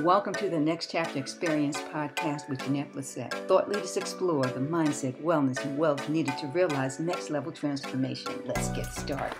Welcome to the Next Chapter Experience podcast with Jeanette Blissett. Thought leaders explore the mindset, wellness, and wealth needed to realize next level transformation. Let's get started.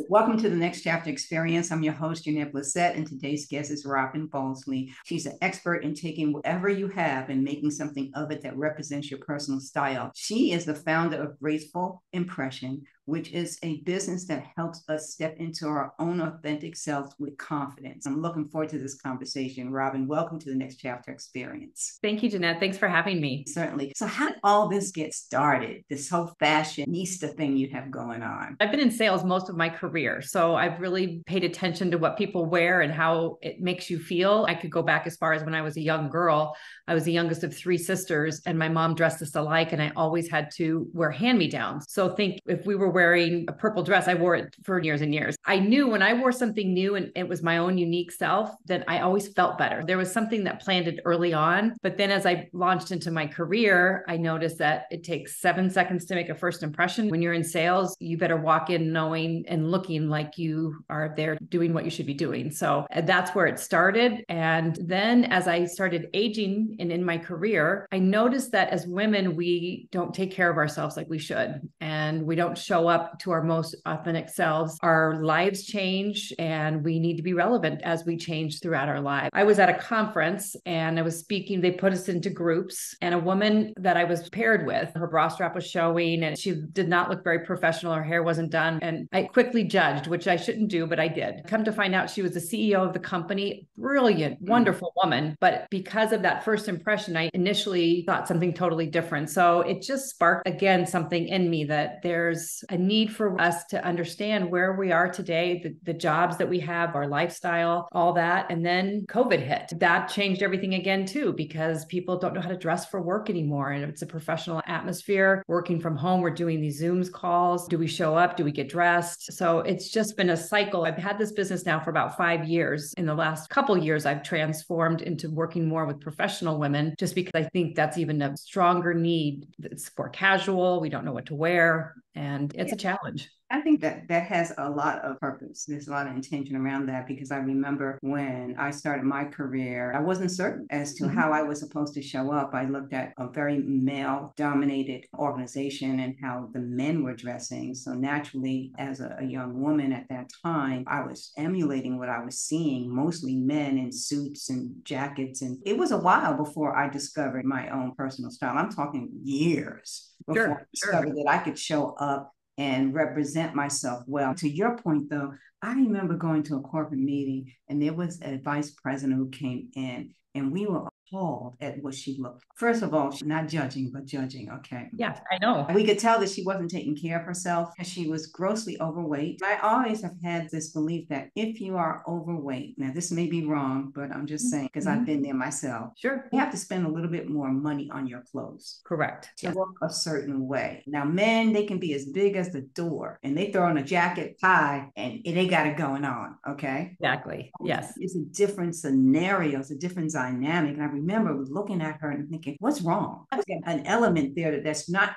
Welcome to the Next Chapter Experience. I'm your host, Jeanette Blissett, and today's guest is Robyn Balsley. She's an expert in taking whatever you have and making something of it that represents your personal style. She is the founder of Graceful Impression, which is a business that helps us step into our own authentic selves with confidence. I'm looking forward to this conversation. Robyn, welcome to the Next Chapter Experience. Thank you, Jeanette. Thanks for having me. Certainly. So how did all this get started, this whole fashionista thing you have going on? I've been in sales most of my career, so I've really paid attention to what people wear and how it makes you feel. I could go back as far as when I was a young girl. I was the youngest of three sisters, and my mom dressed us alike, and I always had to wear hand-me-downs. So think if we were wearing a purple dress, I wore it for years and years. I knew when I wore something new and it was my own unique self, then I always felt better. There was something that planted early on, but then as I launched into my career, I noticed that it takes 7 seconds to make a first impression. When you're in sales, you better walk in knowing and looking like you are there doing what you should be doing. So that's where it started. And then as I started aging and in my career, I noticed that as women, we don't take care of ourselves like we should. And we don't show up to our most authentic selves. Our lives change and we need to be relevant as we change throughout our lives. I was at a conference and I was speaking. They put us into groups, and a woman that I was paired with, her bra strap was showing and she did not look very professional. Her hair wasn't done. And I quickly judged, which I shouldn't do, but I did. Come to find out she was the CEO of the company. Brilliant, wonderful woman. But because of that first impression, I initially thought something totally different. So it just sparked again something in me that there's a need for us to understand where we are today, the jobs that we have, our lifestyle, all that. And then COVID hit. That changed everything again too, because people don't know how to dress for work anymore. And it's a professional atmosphere. Working from home, we're doing these Zooms calls. Do we show up? Do we get dressed? So it's just been a cycle. I've had this business now for about 5 years. In the last couple of years, I've transformed into working more with professional women, just because I think that's even a stronger need. It's for casual. We don't know what to wear. And it's a challenge. I think that has a lot of purpose. There's a lot of intention around that, because I remember when I started my career, I wasn't certain as to how I was supposed to show up. I looked at a very male-dominated organization and how the men were dressing. So naturally, as a young woman at that time, I was emulating what I was seeing, mostly men in suits and jackets. And it was a while before I discovered my own personal style. I'm talking years before I discovered that I could show up and represent myself well. To your point, though, I remember going to a corporate meeting and there was a vice president who came in and we were appalled at what she looked. First of all, she's not judging, but judging, okay? Yes, I know. We could tell that she wasn't taking care of herself and she was grossly overweight. I always have had this belief that if you are overweight, now this may be wrong, but I'm just saying, because I've been there myself. Sure. You have to spend a little bit more money on your clothes. Correct. To look a certain way. Now, men, they can be as big as the door and they throw on a jacket, tie, and they got it going on, okay? Exactly. Yes. It's a different scenario. It's a different dynamic. And I remember looking at her and thinking, what's wrong? There's an element there that's not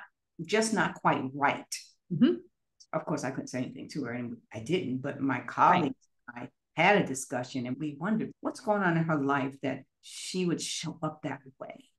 quite right. Of course, I couldn't say anything to her and I didn't, but my colleagues and I had a discussion and we wondered what's going on in her life that she would show up that way.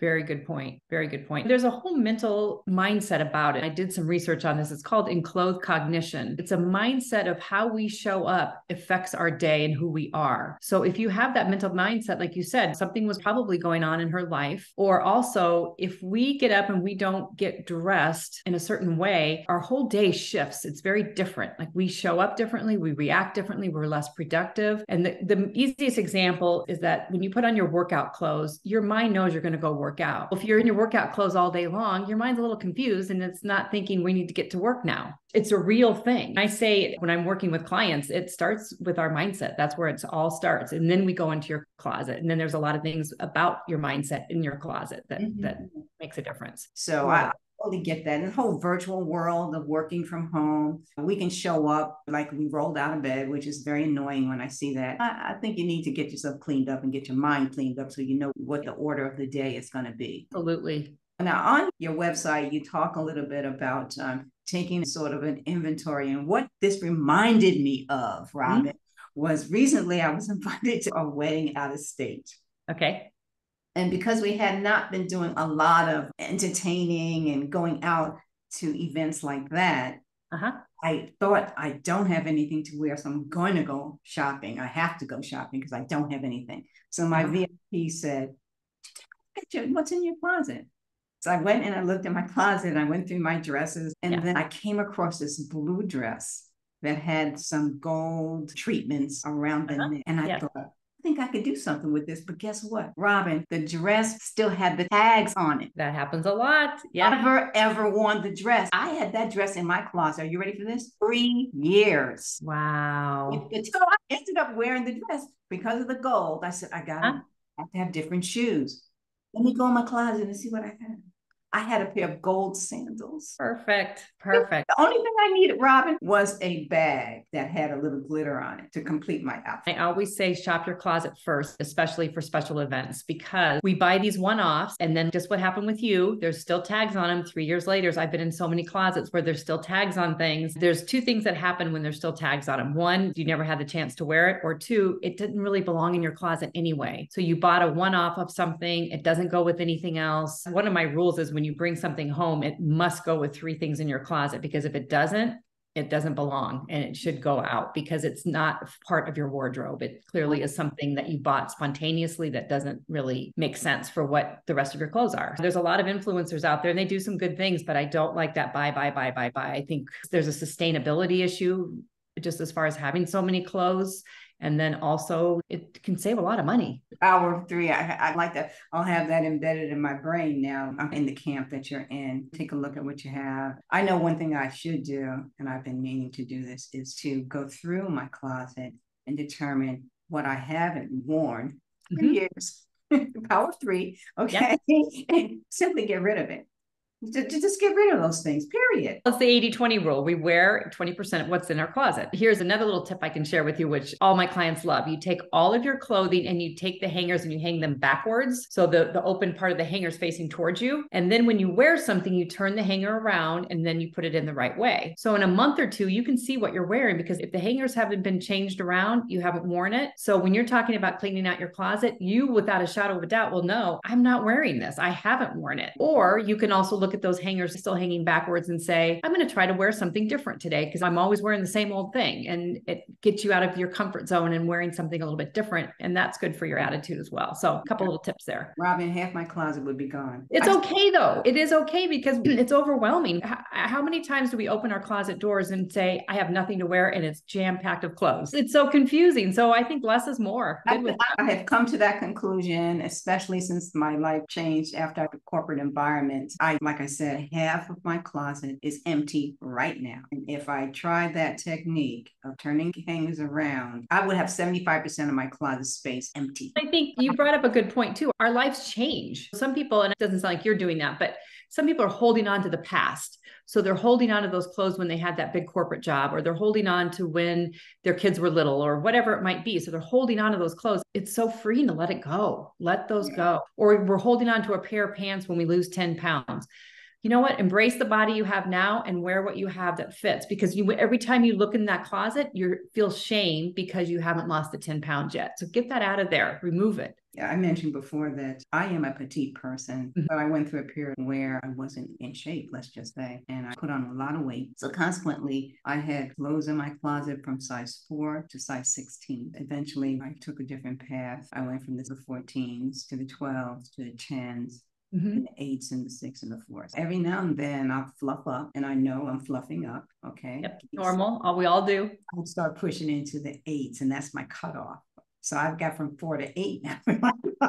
Very good point. Very good point. There's a whole mental mindset about it. I did some research on this. It's called enclothed cognition. It's a mindset of how we show up affects our day and who we are. So if you have that mental mindset, like you said, something was probably going on in her life. Or also, if we get up and we don't get dressed in a certain way, our whole day shifts. It's very different. Like we show up differently, we react differently, we're less productive. And the easiest example is that when you put on your workout clothes, your mind knows you're going to go work out. If you're in your workout clothes all day long, your mind's a little confused and it's not thinking we need to get to work now. It's a real thing. I say when I'm working with clients, it starts with our mindset. That's where it all starts. And then we go into your closet. And then there's a lot of things about your mindset in your closet that makes a difference. So I totally get that. In the whole virtual world of working from home, we can show up like we rolled out of bed, which is very annoying when I see that. I think you need to get yourself cleaned up and get your mind cleaned up so you know what the order of the day is going to be. Absolutely. Now, on your website, you talk a little bit about taking sort of an inventory, and what this reminded me of, Robyn, was recently I was invited to a wedding out of state. Okay. And because we had not been doing a lot of entertaining and going out to events like that, I thought I don't have anything to wear, so I'm going to go shopping. I have to go shopping because I don't have anything. So my VIP said, what's in your closet? So I went and I looked at my closet and I went through my dresses, and then I came across this blue dress that had some gold treatments around the neck. And I thought, I think I could do something with this. But guess what, Robyn? The dress still had the tags on it. That happens a lot. Yeah. Never, ever worn the dress. I had that dress in my closet. Are you ready for this? 3 years. Wow. So I ended up wearing the dress because of the gold. I said, I have to have different shoes. Let me go in my closet and see what I had. I had a pair of gold sandals. Perfect. The only thing I needed, Robyn, was a bag that had a little glitter on it to complete my outfit. I always say shop your closet first, especially for special events, because we buy these one-offs and then just what happened with you, there's still tags on them 3 years later. I've been in so many closets where there's still tags on things. There's two things that happen when there's still tags on them. One, you never had the chance to wear it, or two, it didn't really belong in your closet anyway. So you bought a one-off of something, it doesn't go with anything else. One of my rules is when you bring something home, it must go with 3 things in your closet, because if it doesn't belong, and it should go out because it's not part of your wardrobe. It clearly is something that you bought spontaneously that doesn't really make sense for what the rest of your clothes are. There's a lot of influencers out there and they do some good things, but I don't like that buy. I think there's a sustainability issue just as far as having so many clothes. And then also it can save a lot of money. Power of 3. I like that. I'll have that embedded in my brain now. I'm in the camp that you're in. Take a look at what you have. I know one thing I should do, and I've been meaning to do this, is to go through my closet and determine what I haven't worn for years. Power of 3. Okay. And simply get rid of it. Just get rid of those things, period. It's the 80-20 rule. We wear 20% of what's in our closet. Here's another little tip I can share with you, which all my clients love. You take all of your clothing and you take the hangers and you hang them backwards. So the open part of the hanger is facing towards you. And then when you wear something, you turn the hanger around and then you put it in the right way. So in a month or two, you can see what you're wearing, because if the hangers haven't been changed around, you haven't worn it. So when you're talking about cleaning out your closet, you, without a shadow of a doubt, will know, I'm not wearing this. I haven't worn it. Or you can also look at those hangers still hanging backwards and say, I'm going to try to wear something different today because I'm always wearing the same old thing. And it gets you out of your comfort zone and wearing something a little bit different. And that's good for your attitude as well. So a couple little tips there. Robyn, half my closet would be gone. It's okay though. It is okay because it's overwhelming. How many times do we open our closet doors and say, I have nothing to wear, and it's jam-packed of clothes? It's so confusing. So I think less is more. I have come to that conclusion, especially since my life changed after the corporate environment. Like I said, half of my closet is empty right now. And if I tried that technique of turning hangers around, I would have 75% of my closet space empty. I think you brought up a good point too. Our lives change. Some people, and it doesn't sound like you're doing that, but some people are holding on to the past. So they're holding on to those clothes when they had that big corporate job, or they're holding on to when their kids were little, or whatever it might be. So they're holding on to those clothes. It's so freeing to let it go. Let those go. Or we're holding on to a pair of pants when we lose 10 pounds. You know what? Embrace the body you have now and wear what you have that fits, because every time you look in that closet, you feel shame because you haven't lost the 10 pounds yet. So get that out of there, remove it. Yeah, I mentioned before that I am a petite person, but I went through a period where I wasn't in shape, let's just say, and I put on a lot of weight. So consequently, I had clothes in my closet from size 4 to size 16. Eventually, I took a different path. I went from the 14s to the 12s to the 10s. And the 8s and the 6s and the 4s. Every now and then I'll fluff up, and I know I'm fluffing up. Okay. Yep. Normal. We all do. I'll start pushing into the 8s, and that's my cutoff. So I've got from 4 to 8 now.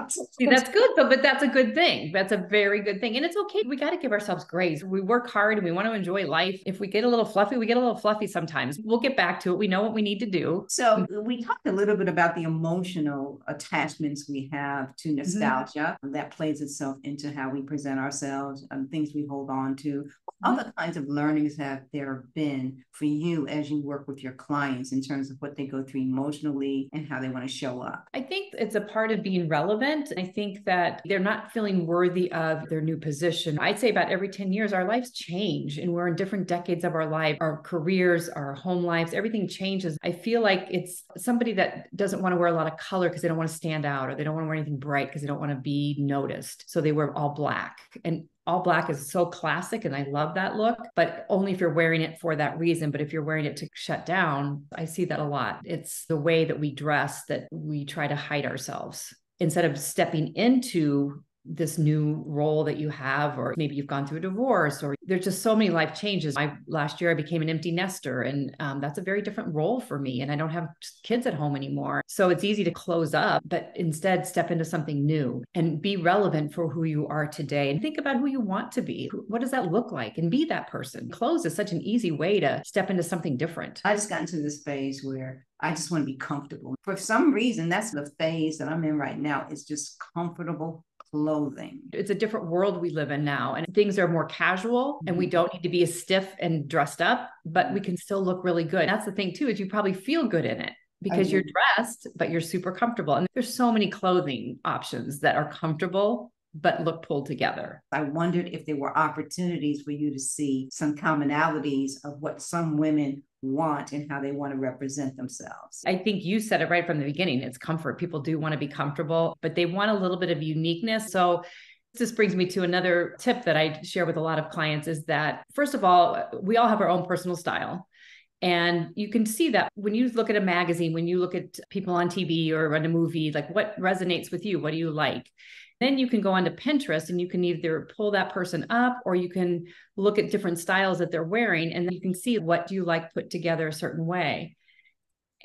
See, that's good though, but that's a good thing. That's a very good thing. And it's okay. We got to give ourselves grace. We work hard and we want to enjoy life. If we get a little fluffy, we get a little fluffy sometimes. We'll get back to it. We know what we need to do. So we talked a little bit about the emotional attachments we have to nostalgia that plays itself into how we present ourselves and things we hold on to. Other kinds of learnings have there been for you as you work with your clients in terms of what they go through emotionally and how they want to show up? I think it's a part of being relevant relevant. I think that they're not feeling worthy of their new position. I'd say about every 10 years, our lives change and we're in different decades of our life, our careers, our home lives, everything changes. I feel like it's somebody that doesn't want to wear a lot of color because they don't want to stand out, or they don't want to wear anything bright because they don't want to be noticed. So they wear all black, and all black is so classic and I love that look, but only if you're wearing it for that reason. But if you're wearing it to shut down, I see that a lot. It's the way that we dress that we try to hide ourselves instead of stepping into this new role that you have, or maybe you've gone through a divorce, or there's just so many life changes. Last year I became an empty nester, and that's a very different role for me. And I don't have kids at home anymore. So it's easy to close up, but instead step into something new and be relevant for who you are today, and think about who you want to be. What does that look like? And be that person. Clothes is such an easy way to step into something different. I just got into this phase where I just want to be comfortable. For some reason, that's the phase that I'm in right now. It's just comfortable clothing. It's a different world we live in now, and things are more casual, and we don't need to be as stiff and dressed up, but we can still look really good. That's the thing too, is you probably feel good in it because you're dressed, but you're super comfortable. And there's so many clothing options that are comfortable but look pulled together. I wondered if there were opportunities for you to see some commonalities of what some women want and how they want to represent themselves. I think you said it right from the beginning. It's comfort. People do want to be comfortable, but they want a little bit of uniqueness. So this brings me to another tip that I share with a lot of clients, is that, first of all, we all have our own personal style. And you can see that when you look at a magazine, when you look at people on TV or on a movie, like what resonates with you? What do you like? Then you can go onto Pinterest and you can either pull that person up, or you can look at different styles that they're wearing, and then you can see what do you like put together a certain way.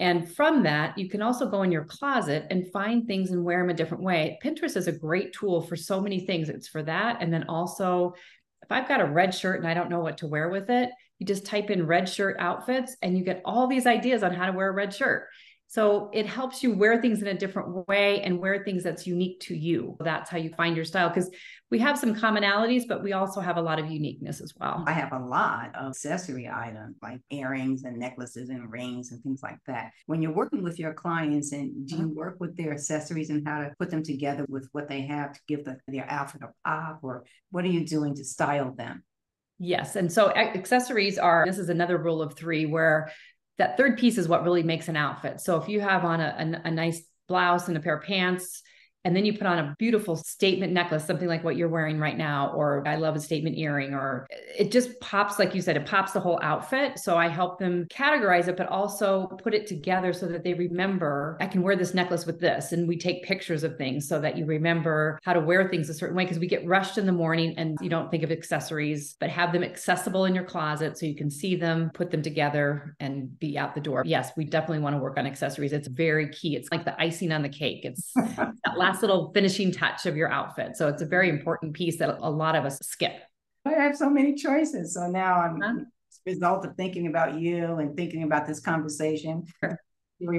And from that, you can also go in your closet and find things and wear them a different way. Pinterest is a great tool for so many things. It's for that. And then also, if I've got a red shirt and I don't know what to wear with it, you just type in red shirt outfits and you get all these ideas on how to wear a red shirt. So it helps you wear things in a different way and wear things that's unique to you. That's how you find your style, because we have some commonalities, but we also have a lot of uniqueness as well. I have a lot of accessory items like earrings and necklaces and rings and things like that. When you're working with your clients, and do you work with their accessories and how to put them together with what they have to give their outfit a pop, or what are you doing to style them? Yes. And so accessories this is another rule of three, where that third piece is what really makes an outfit. So if you have on a nice blouse and a pair of pants, and then you put on a beautiful statement necklace, something like what you're wearing right now, or I love a statement earring, or it just pops, like you said, it pops the whole outfit. So I help them categorize it, but also put it together so that they remember, I can wear this necklace with this. And we take pictures of things so that you remember how to wear things a certain way, because we get rushed in the morning and you don't think of accessories, but have them accessible in your closet so you can see them, put them together, and be out the door. Yes, we definitely want to work on accessories. It's very key. It's like the icing on the cake. It's that last little finishing touch of your outfit. So it's a very important piece that a lot of us skip. I have so many choices. So now I'm as a result of thinking about you and thinking about this conversation,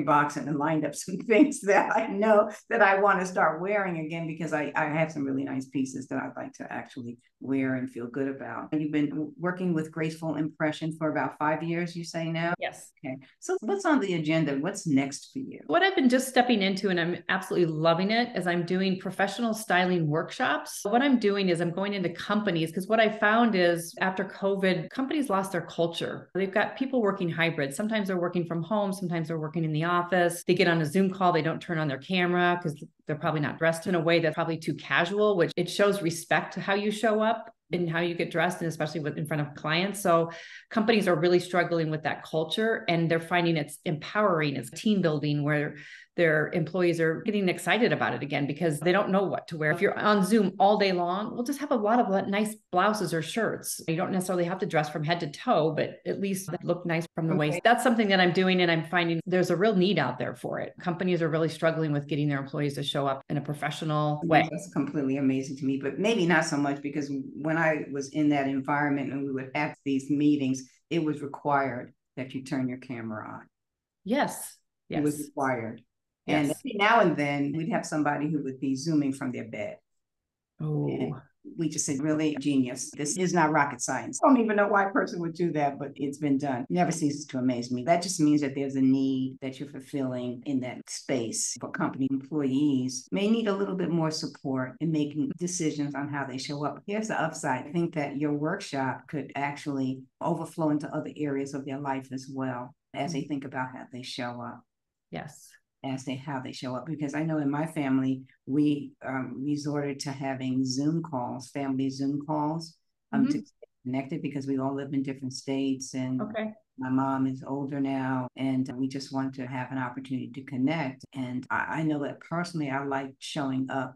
box and lined up some things that I know that I want to start wearing again, because I have some really nice pieces that I'd like to actually wear and feel good about. And you've been working with Graceful Impression for about 5 years, you say now? Yes. Okay. So what's on the agenda? What's next for you? What I've been just stepping into, and I'm absolutely loving it, is I'm doing professional styling workshops. What I'm doing is I'm going into companies, because what I found is after COVID, companies lost their culture. They've got people working hybrid. Sometimes they're working from home. Sometimes they're working in the office. They get on a Zoom call. They don't turn on their camera because they're probably not dressed in a way that's probably too casual, which it shows respect to how you show up and how you get dressed, and especially in front of clients. So companies are really struggling with that culture, and they're finding it's empowering. It's team building, where their employees are getting excited about it again because they don't know what to wear. If you're on Zoom all day long, we'll just have a lot of nice blouses or shirts. You don't necessarily have to dress from head to toe, but at least look nice from the waist. That's something that I'm doing, and I'm finding there's a real need out there for it. Companies are really struggling with getting their employees to show up in a professional way. That's completely amazing to me, but maybe not so much, because when I was in that environment and we would have these meetings, it was required that you turn your camera on. Yes. It was required. Yes. And every now and then we'd have somebody who would be Zooming from their bed. Oh. And We just said, really genius. This is not rocket science. I don't even know why a person would do that, but it's been done. Never ceases to amaze me. That just means that there's a need that you're fulfilling in that space. For company employees may need a little bit more support in making decisions on how they show up. Here's the upside. I think that your workshop could actually overflow into other areas of their life as well, as they think about how they show up. Yes. How they show up, because I know in my family we resorted to having Zoom calls, family Zoom calls, to stay connected, because we all live in different states, and my mom is older now, and we just want to have an opportunity to connect. And I know that personally I like showing up,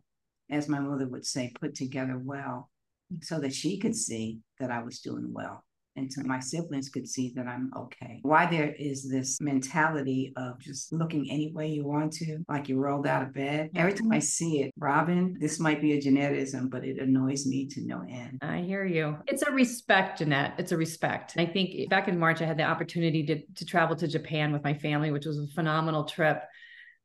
as my mother would say, put together well, so that she could see that I was doing well, and so my siblings could see that I'm okay. Why there is this mentality of just looking any way you want to, like you rolled out of bed. Every time I see it, Robyn, this might be a genetism, but it annoys me to no end. I hear you. It's a respect, Jeanette. It's a respect. I think back in March, I had the opportunity to travel to Japan with my family, which was a phenomenal trip.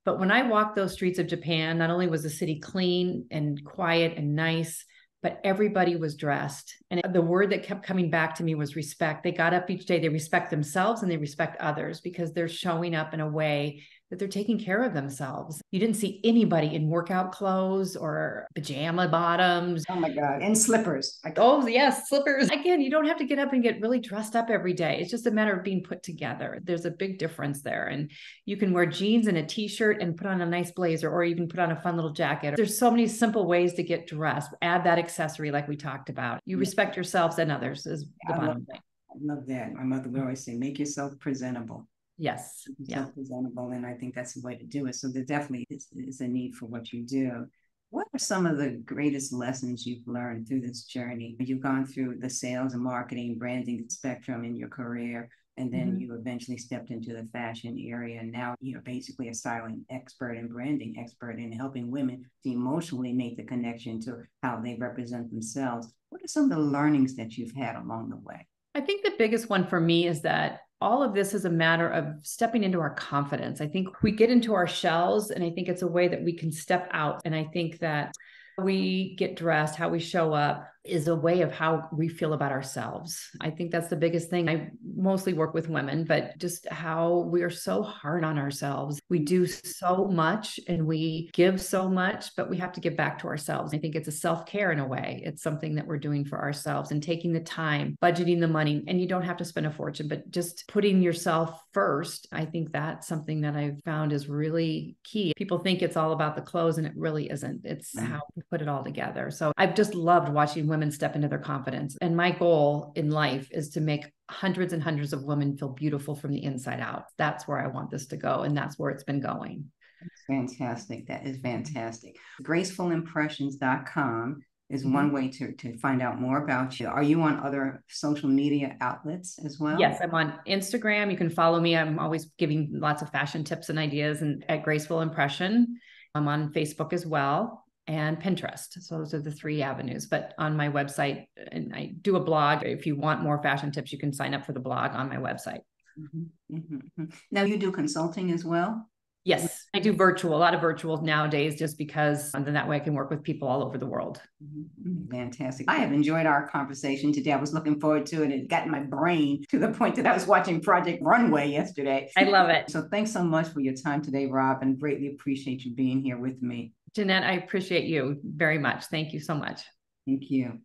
But when I walked those streets of Japan, not only was the city clean and quiet and nice, but everybody was dressed. And the word that kept coming back to me was respect. They got up each day, they respect themselves and they respect others, because they're showing up in a way that they're taking care of themselves. You didn't see anybody in workout clothes or pajama bottoms. Oh my God. And slippers. Oh yes, slippers. Again, you don't have to get up and get really dressed up every day. It's just a matter of being put together. There's a big difference there. And you can wear jeans and a t-shirt and put on a nice blazer, or even put on a fun little jacket. There's so many simple ways to get dressed. Add that accessory like we talked about. You respect yourselves and others is the bottom line. I love that. My mother would always say, make yourself presentable. Yes. Yeah. Presentable. And I think that's the way to do it. So there definitely is a need for what you do. What are some of the greatest lessons you've learned through this journey? You've gone through the sales and marketing, branding spectrum in your career, and then you eventually stepped into the fashion area. And now you're basically a styling expert and branding expert in helping women to emotionally make the connection to how they represent themselves. What are some of the learnings that you've had along the way? I think the biggest one for me is that all of this is a matter of stepping into our confidence. I think we get into our shells, and I think it's a way that we can step out. And I think that we get dressed, how we show up, is a way of how we feel about ourselves. I think that's the biggest thing. I mostly work with women, but just how we are so hard on ourselves. We do so much and we give so much, but we have to give back to ourselves. I think it's a self-care in a way. It's something that we're doing for ourselves, and taking the time, budgeting the money, and you don't have to spend a fortune, but just putting yourself first. I think that's something that I've found is really key. People think it's all about the clothes, and it really isn't. It's how we put it all together. So I've just loved watching women step into their confidence. And my goal in life is to make hundreds and hundreds of women feel beautiful from the inside out. That's where I want this to go. And that's where it's been going. That's fantastic. That is fantastic. GracefulImpressions.com is one way to find out more about you. Are you on other social media outlets as well? Yes, I'm on Instagram. You can follow me. I'm always giving lots of fashion tips and ideas, and at Graceful Impression. I'm on Facebook as well, and Pinterest. So those are the 3 avenues. But on my website, and I do a blog. If you want more fashion tips, you can sign up for the blog on my website. Now you do consulting as well? Yes, I do a lot of virtual nowadays, just because then that way I can work with people all over the world. Fantastic. I have enjoyed our conversation today. I was looking forward to it. It got in my brain to the point that I was watching Project Runway yesterday. I love it. So thanks so much for your time today, Rob, and greatly appreciate you being here with me. Jeanette, I appreciate you very much. Thank you so much. Thank you.